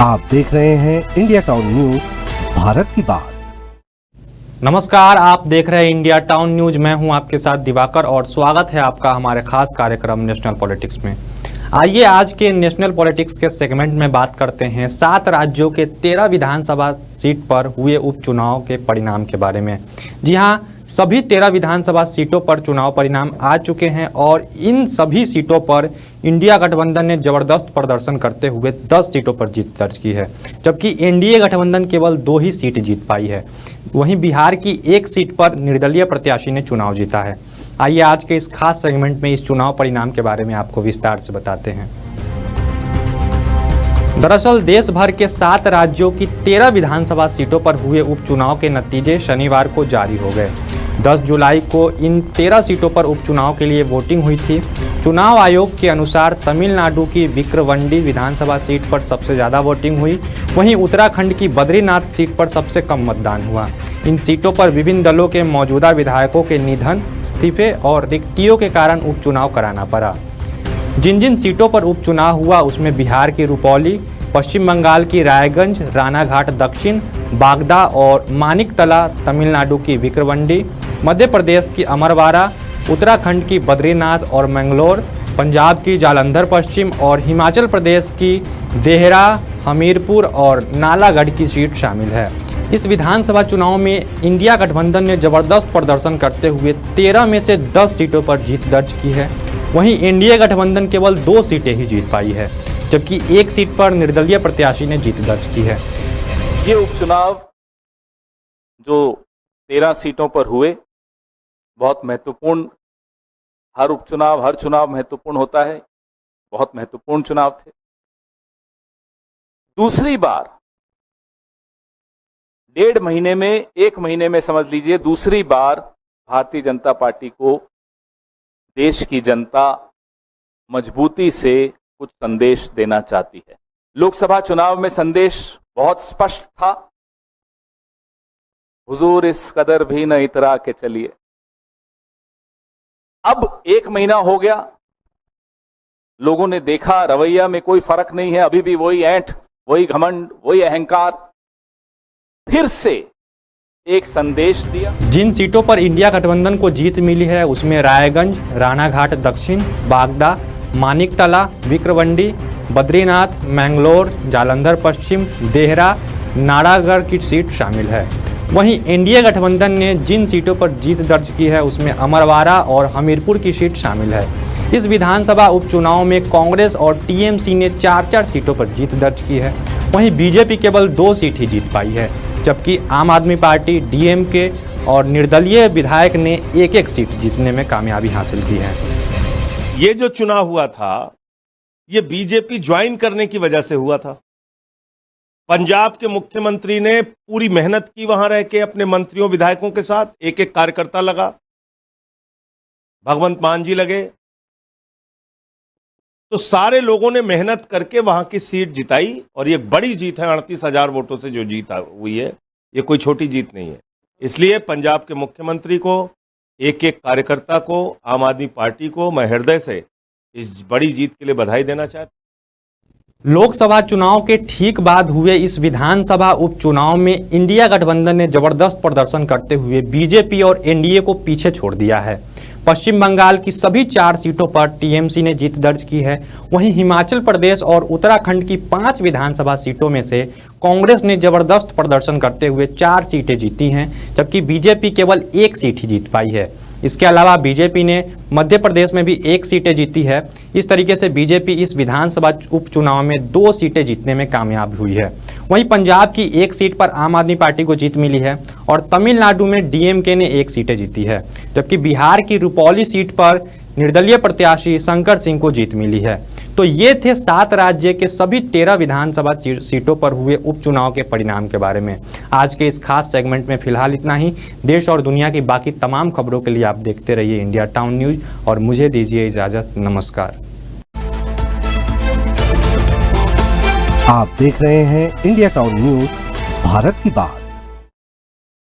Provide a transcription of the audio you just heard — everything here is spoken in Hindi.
आप देख रहे हैं इंडिया टाउन न्यूज, भारत की बात। नमस्कार, आप देख रहे हैं इंडिया टाउन न्यूज। मैं हूं आपके साथ दिवाकर और स्वागत है आपका हमारे खास कार्यक्रम नेशनल पॉलिटिक्स में। आइए आज के नेशनल पॉलिटिक्स के सेगमेंट में बात करते हैं 7 राज्यों के 13 विधानसभा सीट पर हुए उपचुनाव के परिणाम के बारे में। जी हां, सभी 13 विधानसभा सीटों पर चुनाव परिणाम आ चुके हैं और इन सभी सीटों पर इंडिया गठबंधन ने जबरदस्त प्रदर्शन करते हुए 10 सीटों पर जीत दर्ज की है, जबकि एनडीए गठबंधन केवल 2 ही सीट जीत पाई है। वहीं बिहार की 1 सीट पर निर्दलीय प्रत्याशी ने चुनाव जीता है। आइए आज के इस खास सेगमेंट में इस चुनाव परिणाम के बारे में आपको विस्तार से बताते हैं। दरअसल देश भर के 7 राज्यों की 13 विधानसभा सीटों पर हुए उपचुनाव के नतीजे शनिवार को जारी हो गए। 10 जुलाई को इन 13 सीटों पर उपचुनाव के लिए वोटिंग हुई थी। चुनाव आयोग के अनुसार तमिलनाडु की विक्रवंडी विधानसभा सीट पर सबसे ज़्यादा वोटिंग हुई, वहीं उत्तराखंड की बद्रीनाथ सीट पर सबसे कम मतदान हुआ। इन सीटों पर विभिन्न दलों के मौजूदा विधायकों के निधन, इस्तीफे और रिक्तियों के कारण उपचुनाव कराना पड़ा। जिन जिन सीटों पर उपचुनाव हुआ उसमें बिहार की रुपौली, पश्चिम बंगाल की रायगंज, रानाघाट दक्षिण, बागदा और मानिकतला, तमिलनाडु की विक्रवंडी, मध्य प्रदेश की अमरवाड़ा, उत्तराखंड की बद्रीनाथ और मैंगलोर, पंजाब की जालंधर पश्चिम और हिमाचल प्रदेश की देहरा, हमीरपुर और नालागढ़ की सीट शामिल है। इस विधानसभा चुनाव में इंडिया गठबंधन ने जबरदस्त प्रदर्शन करते हुए 13 में से 10 सीटों पर जीत दर्ज की है। वहीं एनडीए गठबंधन केवल 2 सीटें ही जीत पाई है, जबकि 1 सीट पर निर्दलीय प्रत्याशी ने जीत दर्ज की है। ये उपचुनाव जो 13 सीटों पर हुए बहुत महत्वपूर्ण, हर उपचुनाव हर चुनाव महत्वपूर्ण होता है, बहुत महत्वपूर्ण चुनाव थे। दूसरी बार 1.5 महीने में, 1 महीने में समझ लीजिए, दूसरी बार भारतीय जनता पार्टी को देश की जनता मजबूती से कुछ संदेश देना चाहती है। लोकसभा चुनाव में संदेश बहुत स्पष्ट था, हुजूर इस कदर भी न इतरा के चलिए। अब 1 महीना हो गया, लोगों ने देखा रवैया में कोई फर्क नहीं है, अभी भी वही ऐंठ, वही घमंड, वही अहंकार। फिर से एक संदेश दिया। जिन सीटों पर इंडिया गठबंधन को जीत मिली है उसमें रायगंज, रानाघाट दक्षिण, बागदा, मानिकतला, विक्रवंडी, बद्रीनाथ, मैंगलोर, जालंधर पश्चिम, देहरा, नालागढ़ की सीट शामिल है। वहीं एनडीए गठबंधन ने जिन सीटों पर जीत दर्ज की है उसमें अमरवाड़ा और हमीरपुर की सीट शामिल है। इस विधानसभा उपचुनाव में कांग्रेस और टीएमसी ने 4-4 सीटों पर जीत दर्ज की है। वहीं बीजेपी केवल 2 सीट ही जीत पाई है, जबकि आम आदमी पार्टी, डीएमके और निर्दलीय विधायक ने 1-1 सीट जीतने में कामयाबी हासिल की है। ये जो चुनाव हुआ था ये बीजेपी ज्वाइन करने की वजह से हुआ था। पंजाब के मुख्यमंत्री ने पूरी मेहनत की वहां रह के अपने मंत्रियों विधायकों के साथ, एक एक कार्यकर्ता लगा, भगवंत मान जी लगे, तो सारे लोगों ने मेहनत करके वहां की सीट जिताई और ये बड़ी जीत है। 38,000 वोटों से जो जीत हुई है ये कोई छोटी जीत नहीं है। इसलिए पंजाब के मुख्यमंत्री को, एक एक कार्यकर्ता को, आम आदमी पार्टी को मैं हृदय से इस बड़ी जीत के लिए बधाई देना चाहता हूं। लोकसभा चुनाव के ठीक बाद हुए इस विधानसभा उपचुनाव में इंडिया गठबंधन ने जबरदस्त प्रदर्शन करते हुए बीजेपी और एनडीए को पीछे छोड़ दिया है। पश्चिम बंगाल की सभी 4 सीटों पर टीएमसी ने जीत दर्ज की है। वहीं हिमाचल प्रदेश और उत्तराखंड की 5 विधानसभा सीटों में से कांग्रेस ने जबरदस्त प्रदर्शन करते हुए 4 सीटें जीती हैं, जबकि बीजेपी केवल 1 सीट ही जीत पाई है। इसके अलावा बीजेपी ने मध्य प्रदेश में भी 1 सीटें जीती है। इस तरीके से बीजेपी इस विधानसभा उपचुनाव में 2 सीटें जीतने में कामयाब हुई है। वहीं पंजाब की 1 सीट पर आम आदमी पार्टी को जीत मिली है और तमिलनाडु में डीएमके ने 1 सीटें जीती है, जबकि बिहार की रुपौली सीट पर निर्दलीय प्रत्याशी शंकर सिंह को जीत मिली है। तो ये थे 7 राज्य के सभी 13 विधानसभा सीटों पर हुए उपचुनाव के परिणाम के बारे में। आज के इस खास सेगमेंट में फिलहाल इतना ही। देश और दुनिया की बाकी तमाम खबरों के लिए आप देखते रहिए इंडिया टाउन न्यूज और मुझे दीजिए इजाजत। नमस्कार। आप देख रहे हैं इंडिया टाउन न्यूज, भारत की बात।